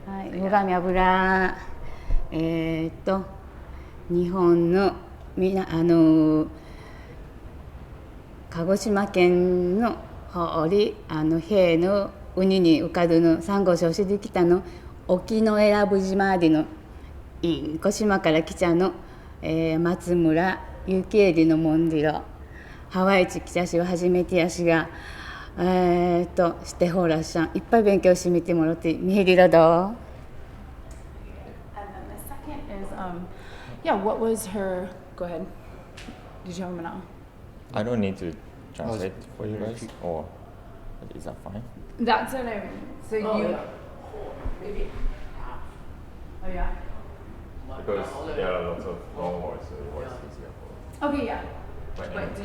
はい、最上油、日本の鹿児島県の方り兵の海に浮かぶのサンゴ礁してきたの沖永良部島での小島から来ちゃの、松村幸恵のモンディロハワイチ来ちゃしは初めてやしがしてほらしゃんいっぱい勉強してみてもらってみへりらどYeah, what was her? Go ahead. Did you have a now? I don't need to translate for you guys, or is that fine? That's what I mean. So you. Maybe half. Oh yeah. Because there are lots of long words, so it was easier for. Okay, yeah. But Wait,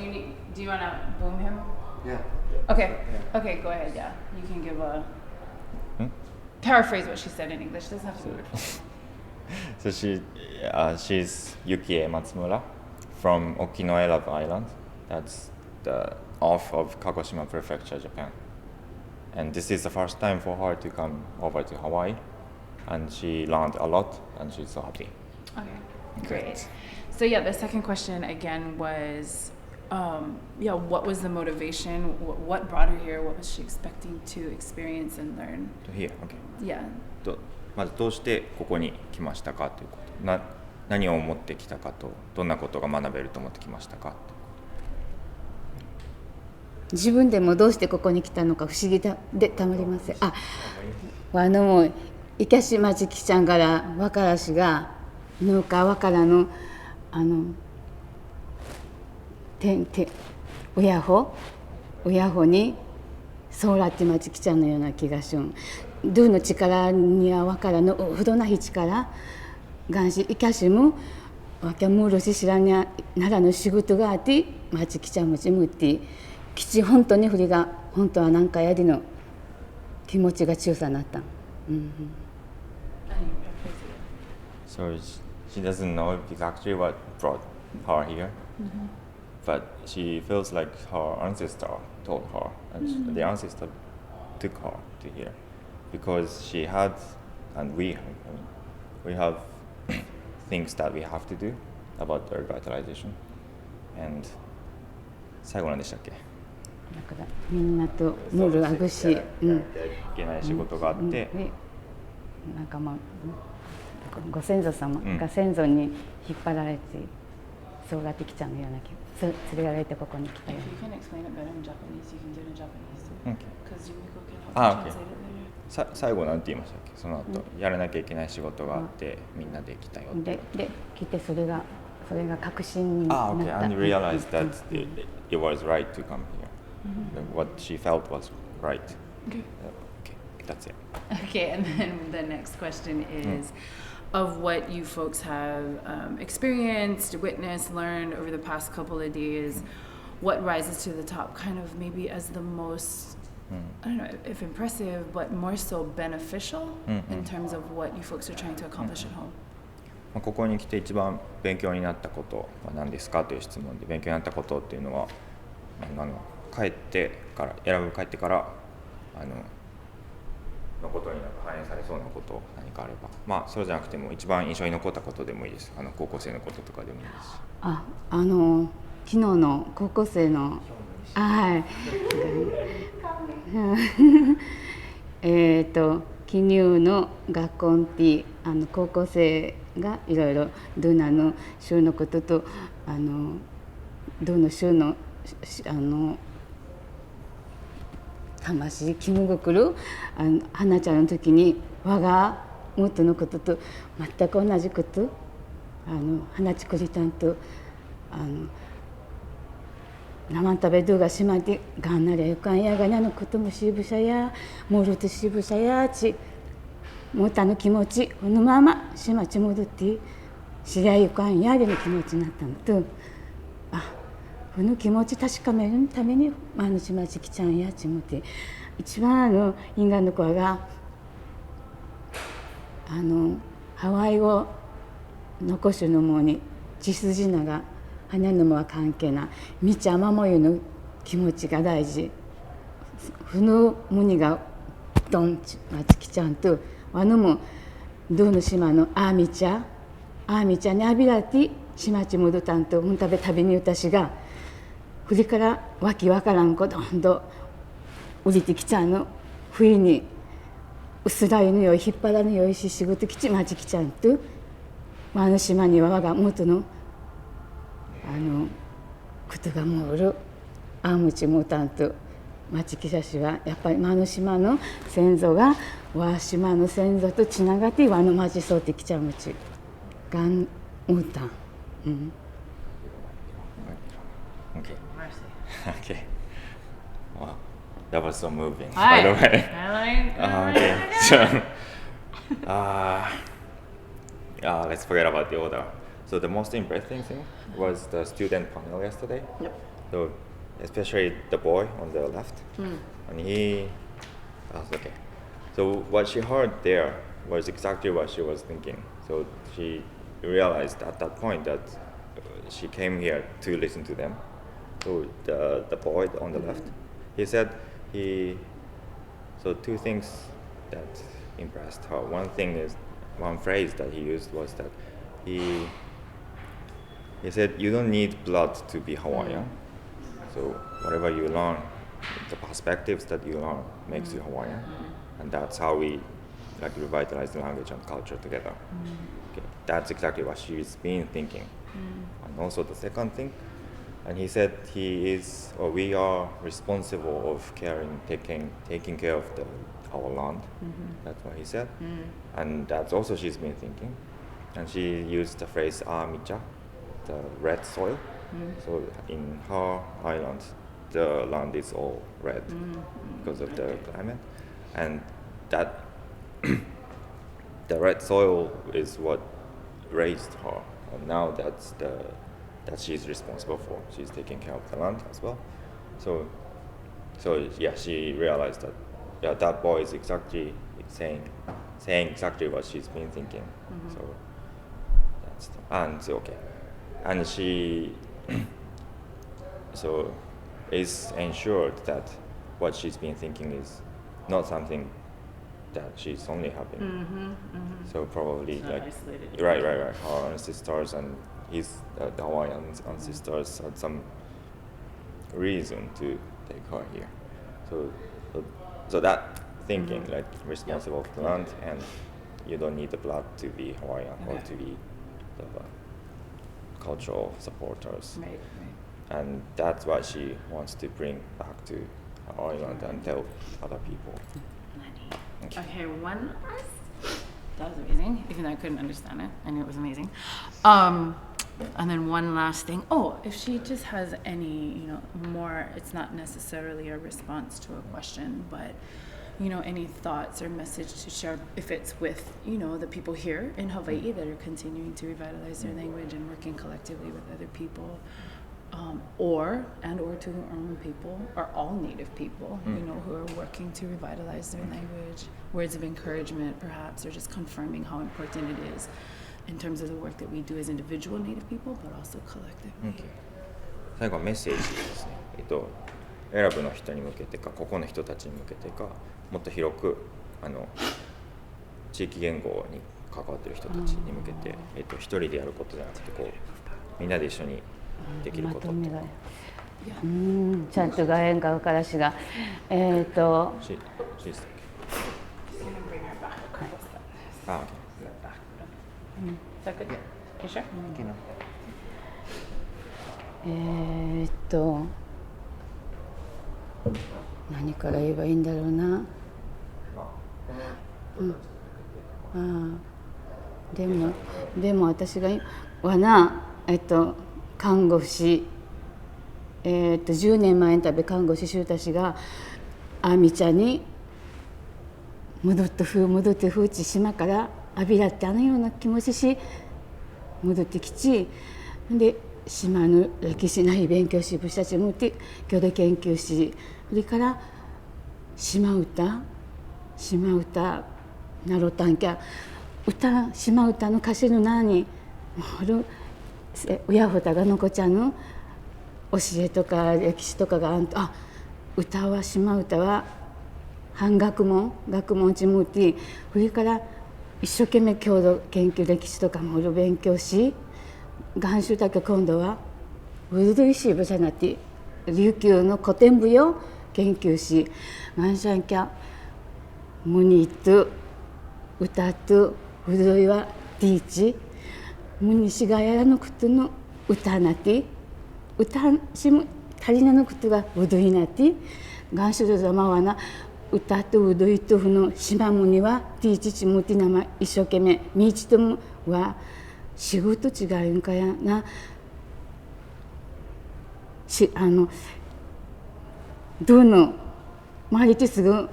do you wanna boom him? Yeah. Okay. Okay, go ahead. Yeah, you can give a paraphrase what she said in English. Doesn't have to be word for word. So she's Yukie Matsumura from Okinawa Island. That's the off of Kagoshima Prefecture, Japan. And this is the first time for her to come over to Hawaii, and she learned a lot, and she's so happy. Okay, great. So yeah, the second question again was, what was the motivation? What brought her here? What was she expecting to experience and learn? To here, okay. Yeah. まずどうしてここに来ましたかということ、何を思ってきたかと、どんなことが学べると思ってきましたかということ。自分でもどうしてここに来たのか不思議でたまりません。いかしまちきちゃんからわからしが農家わからの親子にそうらってまちきちゃんのような気がしん。どうの力にはわからのほどなひ力がんしいかしもわけむるし知らにゃならぬ仕事があってまちきちゃんもちむってきち本当に振りが本当は何かやりの気持ちが強さになった。So she doesn't know exactly what brought her here, but she feels like her ancestor told her, and the ancestor took her to here because she had, and we have things that we have to do about the revitalization. And 最後なんでしたっけ？だからみんなとムルアグシ、いけない仕事があって、なんかご先祖様が先祖に引っ張られてそうがってきちゃうような気連れられてここに来たような。If you can explain it better in Japanese, you can do it in Japanese. Because Yumiko can help Okay. translate it later. 最後なんて言いましたっけ？その後、やらなきゃいけない仕事があってみんなで来たよって。で来てそれが確信になった。Okay, and realized that it was right to come here. What she felt was right. Okay. Okay, that's it. Okay, and then the next question is, of what you folks have experienced, witnessed, learned over the past couple of days, what rises to the top kind of maybe as the most, I don't know if impressive, but more so beneficial in terms of what you folks are trying to accomplish at home? ここに来て一番勉強になったことは何ですかという質問で、勉強になったことっていうのは帰ってからのことに反映されそうなこと何かあれば、そうじゃなくても一番印象に残ったことでもいいです。高校生のこととかでもいいですし。昨日の高校生の記入の学校って高校生がいろいろドゥナの州のこととドゥの州の魂キムゴクル花ちゃんの時に我が元のことと全く同じこと花ちくりたんと生食べどがしまってがんなりゃよかんやがなのこともしぶしゃやもるとしぶしゃやちもたの気持ちこのまましまち戻ってしりゃよかんやでの気持ちになったのとこの気持ち確かめるためにしまちきちゃんやちもって一番因果の子がハワイ語残しのもに血筋なが花のもは関係なみちゃまもゆの気持ちが大事ふのむにがドンちまちきちゃんとわのもどの島のアーミチャにあびらって島ちむどたんとうんたべ旅にうたしがふりからわきわからんこどんど降りてきちゃうの冬にうすらいのよい引っ張らぬよいし仕事きちまちきちゃんとわの島には我が元のことがもうるあむちもたんとまちきしゃしはやっぱりわの島の先祖がわ島の先祖とつながってわのまちそうってきちゃうむちがんうたん。Okay. Mercy. Okay. Wow. That was so moving, Hi. by the way. I like Okay. So, let's forget about the order. So the most impressive thing was the student panel yesterday. Yep. So especially the boy on the left, and he. Okay. So what she heard there was exactly what she was thinking. So she realized at that point that she came here to listen to them. So the boy on the left, he said so two things that impressed her. One phrase that he used was that he said you don't need blood to be Hawaiian. So whatever you learn, the perspectives that you learn makes you Hawaiian, and that's how we revitalize the language and culture together. Okay. That's exactly what she's been thinking. And also the second thing, and he said we are responsible of taking care of our land. That's what he said, and that's also she's been thinking. And she used the phrase "Amicha," the red soil. So in her island, the land is all red because of the climate, and that the red soil is what raised her. And now that she's responsible for. She's taking care of the land as well. So yeah, she realized that that boy is exactly saying exactly what she's been thinking. So that's okay. And she so is ensured that what she's been thinking is not something that she's only having. So probably Not like isolated. right. Her ancestors and the Hawaiian ancestors had some reason to take her here. So that thinking, like responsible for the land, and you don't need the blood to be Hawaiian or Okay. to be the cultural supporters. Right. And that's what she wants to bring back to her island and tell other people. Okay, one last. That was amazing, even though I couldn't understand it. I knew it was amazing. And then one last thing. Oh, if she just has any, more, it's not necessarily a response to a question, but, any thoughts or message to share, if it's with, the people here in Hawaii that are continuing to revitalize their language and working collectively with other people, or to our own people, or all Native people, who are working to revitalize their language. Words of encouragement, perhaps, or just confirming how important it is in terms of the work that we do as individual Native people, but also collectively. Okay. 最後はメッセージですね。エラブの人に向けてか、ここの人たちに向けてか、もっと広く地域言語に関わっている人たちに向けて、一人でやることじゃなくてみんなで一緒にできることとか。ちゃんと外縁側からしがShe's Bring her back. okay. Is that good? You sure? 何から言えばいいんだろうな。でも私が看護師10年前に看護師しゅうたしがあみちゃんに戻ってふうち島からあびらってような気持ちし戻ってきちで島の歴史ない勉強しぶしたちもって郷土研究しそれから島唄なろたんきゃ島唄の歌詞の何親ほたがのこちゃんの教えとか歴史とかが歌は島唄は半学問ちむってそれから一生懸命郷土研究歴史とかも勉強し願書だけ今度はウルドイシーブじゃなくて琉球の古典舞踊研究し願書んきゃムニと歌とウルドイはティーチムニシガヤのことの歌なって歌しも足りなのことがウドイなって願書でざまはな歌とうどいとふの島むにはティーチチムティナマ一生懸命みちともは仕事違うんかやなどの毎日すぐ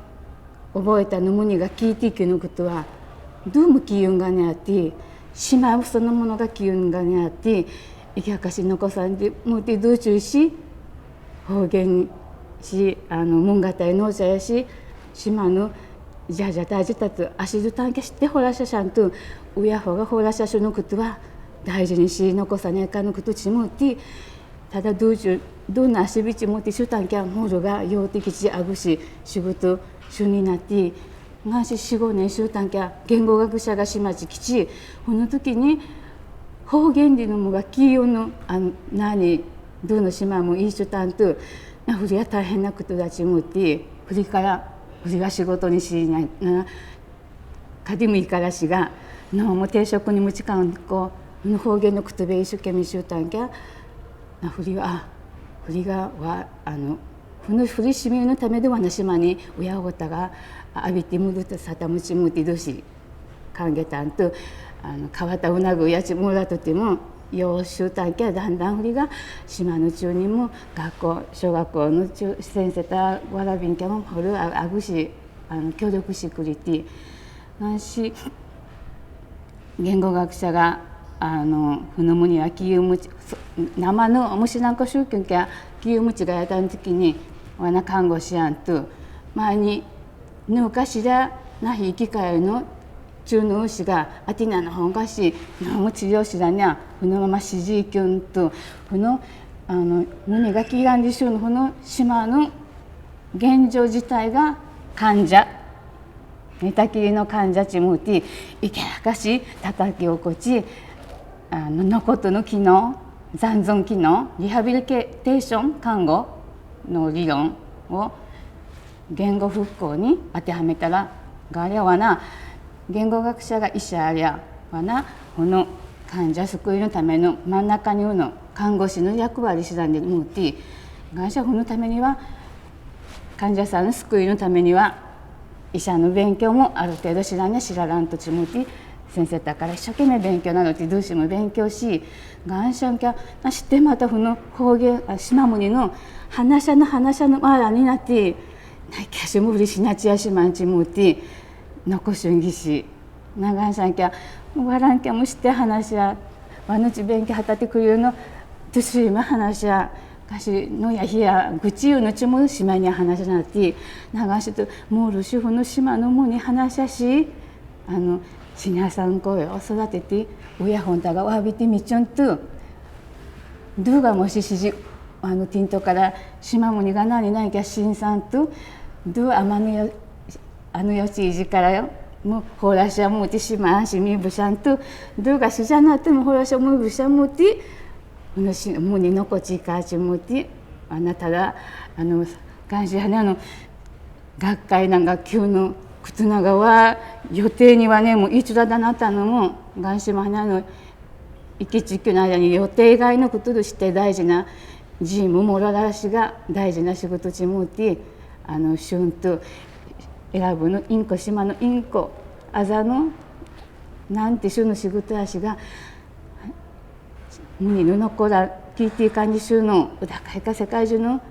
覚えたのむにが聞いていくのことはどうも気運がねあって島そのものが気運がねあっていきゃかしのこさんでもってどうちゅうし方言し文語体のお茶やし島のじゃじゃ大事だと足ずたんけしてほらしゃしゃんと親ほがほらしゃしゅのことは大事にし残さねえかのことちもってただどんな足びちもってしゅたんきゃもろが用的ちあぐし仕事主になってがし4、5年しゅうたんきゃ言語学者がしまちきちこの時に方言でのもが企業のどの島もいいしゅたんとふりは大変なことだちもってふりからふりは仕事にしないなかでもいいからしがのも定職にむちかんこの方言のことべ一生懸命しゅうたんきゃふりはふのふりしみのためではな島に親ごたが浴びてむるとさたむちむてどしかんげたんと変わったうなぐやちもらとてもようしゅうたんきゃだんだんふりが島の中にも学校小学校の先生たわらびんきゃもほるあぐし協力しくりてなんし言語学者がふのむにはきゆむち生の虫なんかしゅうきゅんきゃきゆむちがやったん時にわな看護師やんと前にぬかしらなひ生き返るの中の牛がアティナの本がしのも治療師だにゃふのまましじいきゅんとふの胸がきがんでしゅうのふの島の現状自体が患者寝たきりの患者ちむていけなかしたたきおこちのことの機能残存機能リハビリテーション看護の理論を言語復興に当てはめたらがれはな言語学者が医者ありゃはなこの患者救いのための真ん中にうの看護師の役割手段でもって患者のためには患者さんの救いのためには医者の勉強もある程度知らんや知らんとちむて先生だから一生懸命勉強などってどうしても勉強し願書んきゃ知ってまたこの方言島むにの話しのまらになってなきゃしむりしなちやしまんちむて残しゅんぎし長んしゃんきゃわらんきゃもして話やわぬち勉強はたてくるのとしま話やかしのやひやぐちゆのちも島に話なって長んしともうる主婦の島のもに話やしシニアさん声を育てて親本たがわびてみちょんとどうがもししじティントから島もにがなにないきゃしんさんとどうあまのよよちいじからよもうほらしゃもてしまんしみぶしゃんとどうがしじゃなってもほらしゃもぶしゃもてもにのこちかちもてあなたががんしはね学会なんか急のくつながは予定にはねもういつだなったのもがんしまはね生き地球の間に予定外のこととして大事なジームモララしが大事な仕事ちもてしゅんと選ぶのインコ島のインコあざのなんてしゅの仕事やしがむにぬのこら聞いていかんじしゅのうだかいか世界中の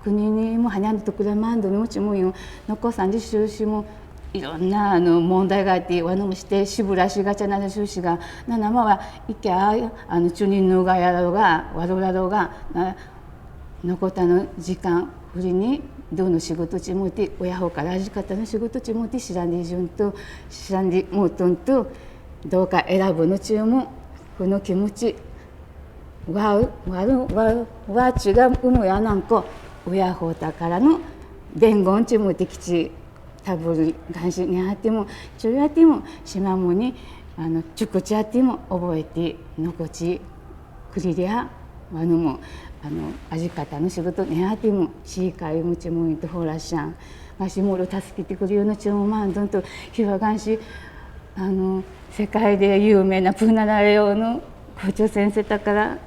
国にもはにゃんとくらまんどにもちもよのこさんじしゅうしもいろんな問題があってわのもしてしぶらしがちゃなしゅうしがなまはいきゃ中人のがやろうがわろらろうがのこたの時間ふりにどうの仕事ちもて親ほから味方の仕事ちもて知らんでじゅんと知らんでもうとんとどうか選ぶのちゅうもこの気持ちわちがうのやなんこ親ほたからの伝言ちもてきち tabul gansi ni hati mo cuy hati mo simamu ni cukup hati mo oboeti nokochi kuriria wanu mo ajikata no shigoto ni hati mo shikai mo chimo ito horashan mashi moro tasukite kuriyo no chumo mandon to hiwa gansi 世界で有名なプーナラレオの校長先生だから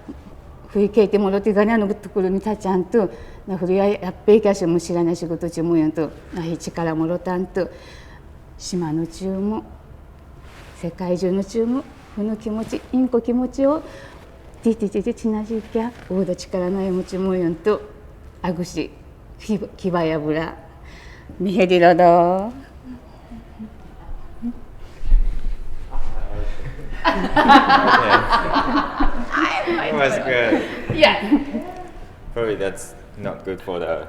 吹いけいてもろてがねところにたちゃんとなふりやっべいかしも知らない仕事中もやんとなひ力もろたんと島の中も世界中の中もこの気持ちインコ気持ちをティティティティチナジキャオーダ力の持ちもやんとあぐしきばやぶらみへりろど Okay. It was good. Yeah. Probably that's not good for the,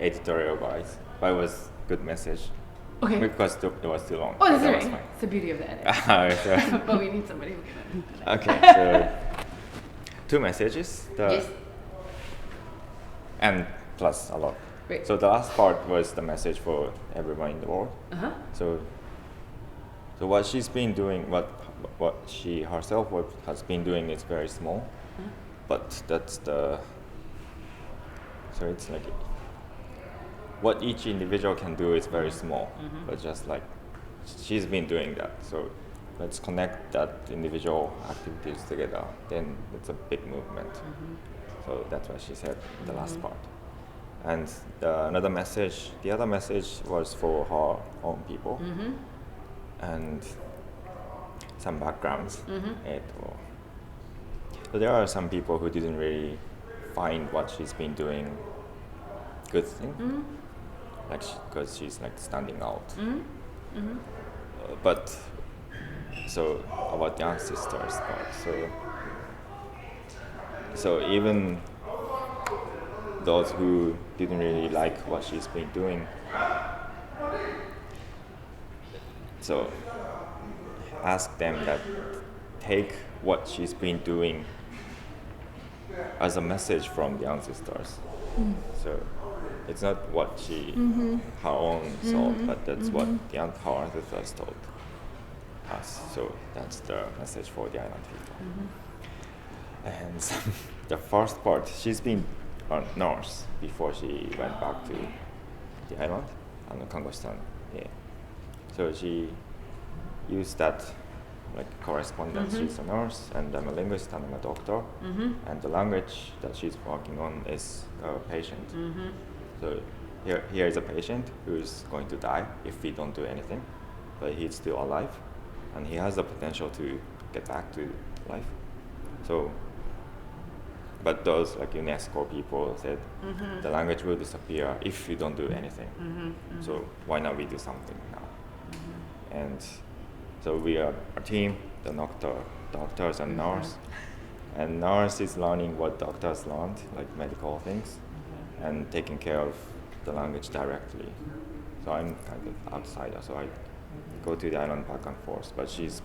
editorial wise, but it was good message. Okay. Because it was too long. Oh, that's That all was right. fine. It's the beauty of the edit. Alright, so- But we need somebody who can. Okay, so 2 messages. Yes. And plus a lot. Great. So the last part was the message for everyone in the world. Uh-huh. So what she's been doing, what she herself has been doing is very small, but that's the. So it's like what each individual can do is very small, but just like she's been doing that. So let's connect that individual activities together. Then it's a big movement. So that's what she said in the last part. And the other message was for her own people and some backgrounds. So there are some people who didn't really find what she's been doing good thing, because she's like standing out. But so about the ancestors part, so even those who didn't really like what she's been doing, so ask them that take what she's been doing as a message from the ancestors. So it's not what she her own thought, but that's what her ancestors told us. So that's the message for the island people. And the first part, she's been a nurse before she went back to the island, Kangoshi-san. Yeah. So she used that like correspondence. She's a nurse, and I'm a linguist, and I'm a doctor, and the language that she's working on is a patient. So here is a patient who's going to die if we don't do anything, but he's still alive, and he has the potential to get back to life. So, but those like UNESCO people said the language will disappear if we don't do anything. So why not we do something now? And so we are a team, the doctors and nurse. And nurse is learning what doctors learned, like medical things, and taking care of the language directly. So I'm kind of outsider, so I go to the island back and forth. But she's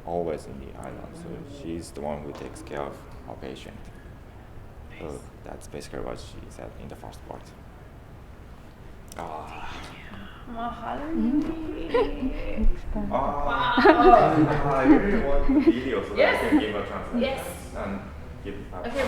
always in the island, so she's the one who takes care of our patient. So that's basically what she said in the first part. I really want the video so that I can give a translation. Yes. And give Okay,